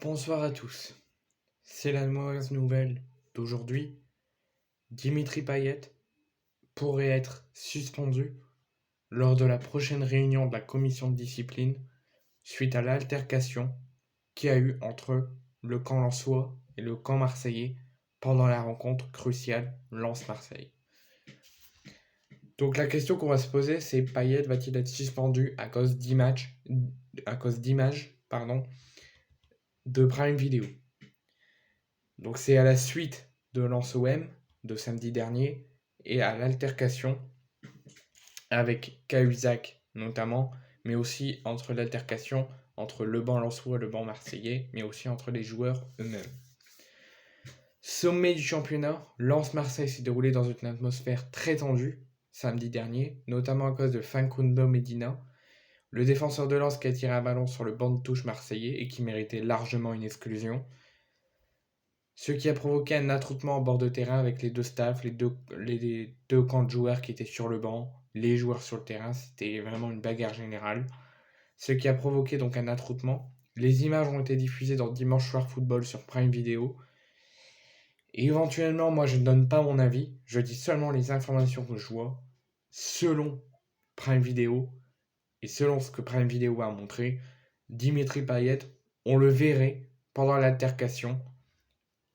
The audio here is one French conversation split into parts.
Bonsoir à tous. C'est la mauvaise nouvelle d'aujourd'hui. Dimitri Payet pourrait être suspendu lors de la prochaine réunion de la commission de discipline suite à l'altercation qu'il y a eu entre le camp lensois et le camp marseillais pendant la rencontre cruciale Lens-Marseille. Donc la question qu'on va se poser, c'est Payet va-t-il être suspendu à cause d'images de Prime Video. Donc c'est à la suite de Lens-OM de samedi dernier et à l'altercation avec Cahuzac notamment, mais aussi entre l'altercation entre le banc lensois et le banc marseillais, mais aussi entre les joueurs eux-mêmes. Sommet du championnat, Lens-Marseille s'est déroulé dans une atmosphère très tendue samedi dernier, notamment à cause de Facundo Medina, le défenseur de Lens qui a tiré un ballon sur le banc de touche marseillais et qui méritait largement une exclusion. Ce qui a provoqué un attroupement en bord de terrain avec les deux staffs, les deux camps de joueurs qui étaient sur le banc, les joueurs sur le terrain, c'était vraiment une bagarre générale. Ce qui a provoqué donc un attroupement. Les images ont été diffusées dans Dimanche Soir Football sur Prime Video. Et éventuellement, moi je ne donne pas mon avis, je dis seulement les informations que je vois, selon Prime Video, et selon ce que Prime Video a montré, Dimitri Payet, on le verrait pendant l'altercation,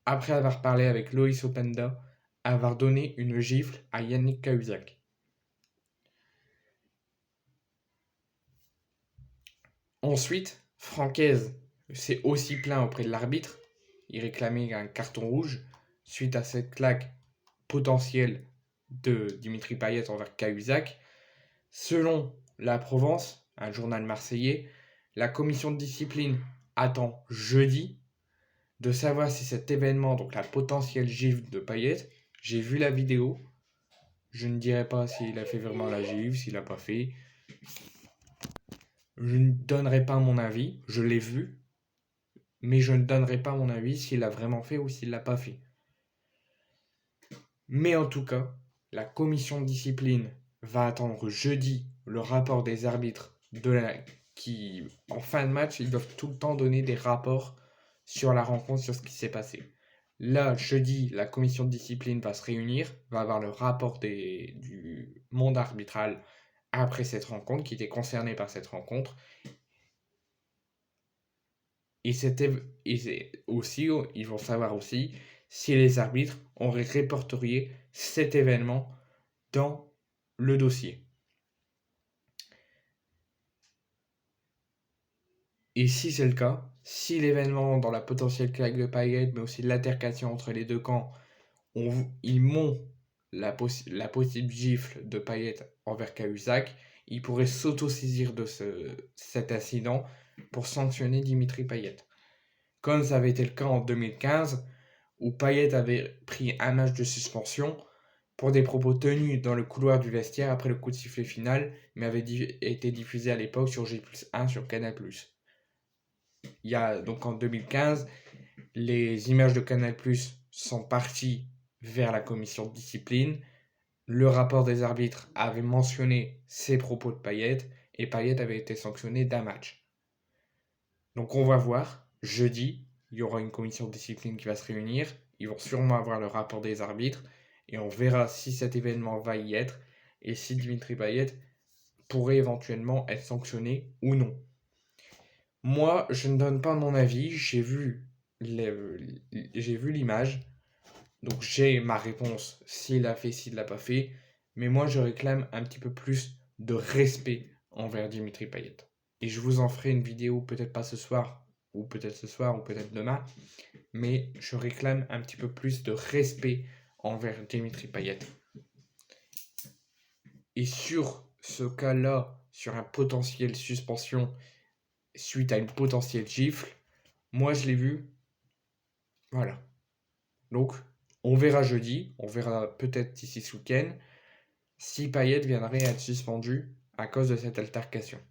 après avoir parlé avec Loïs Openda, avoir donné une gifle à Yannick Cahuzac. Ensuite, Francaise s'est aussi plaint auprès de l'arbitre. Il réclamait un carton rouge suite à cette claque potentielle de Dimitri Payet envers Cahuzac. Selon La Provence, un journal marseillais, la commission de discipline attend jeudi de savoir si cet événement, donc la potentielle gifle de Payet, j'ai vu la vidéo, je ne dirais pas s'il a fait vraiment la gifle, s'il n'a pas fait. Je ne donnerai pas mon avis, je l'ai vu, mais je ne donnerai pas mon avis s'il l'a vraiment fait ou s'il l'a pas fait. Mais en tout cas, la commission de discipline va attendre jeudi le rapport des arbitres qui, en fin de match, ils doivent tout le temps donner des rapports sur la rencontre, sur ce qui s'est passé. Là, jeudi, la commission de discipline va se réunir, va avoir le rapport du monde arbitral après cette rencontre, qui était concerné par cette rencontre. Et aussi, ils vont savoir aussi si les arbitres auraient répertorié cet événement dans le dossier. Et si c'est le cas, si l'événement dans la potentielle claque de Payet, mais aussi l'altercation entre les deux camps, ils montent la possible gifle de Payet envers Cahuzac, ils pourraient s'auto-saisir de cet incident pour sanctionner Dimitri Payet. Comme ça avait été le cas en 2015, où Payet avait pris un match de suspension pour des propos tenus dans le couloir du vestiaire après le coup de sifflet final, mais avait été diffusé à l'époque sur J+1 sur Canal+. Il y a donc en 2015, les images de Canal+ sont parties vers la commission de discipline. Le rapport des arbitres avait mentionné ces propos de Payet et Payet avait été sanctionné d'un match. Donc on va voir, jeudi, il y aura une commission de discipline qui va se réunir. Ils vont sûrement avoir le rapport des arbitres et on verra si cet événement va y être et si Dimitri Payet pourrait éventuellement être sanctionné ou non. Moi, je ne donne pas mon avis, j'ai vu l'image, donc j'ai ma réponse s'il l'a fait, s'il l'a pas fait, mais moi je réclame un petit peu plus de respect envers Dimitri Payet. Et je vous en ferai une vidéo, peut-être pas ce soir, ou peut-être demain, mais je réclame un petit peu plus de respect envers Dimitri Payet. Et sur ce cas-là, sur un potentiel suspension suite à une potentielle gifle, moi je l'ai vu. Voilà. Donc, on verra jeudi, on verra peut-être d'ici ce week-end, si Payet viendrait à être suspendu à cause de cette altercation.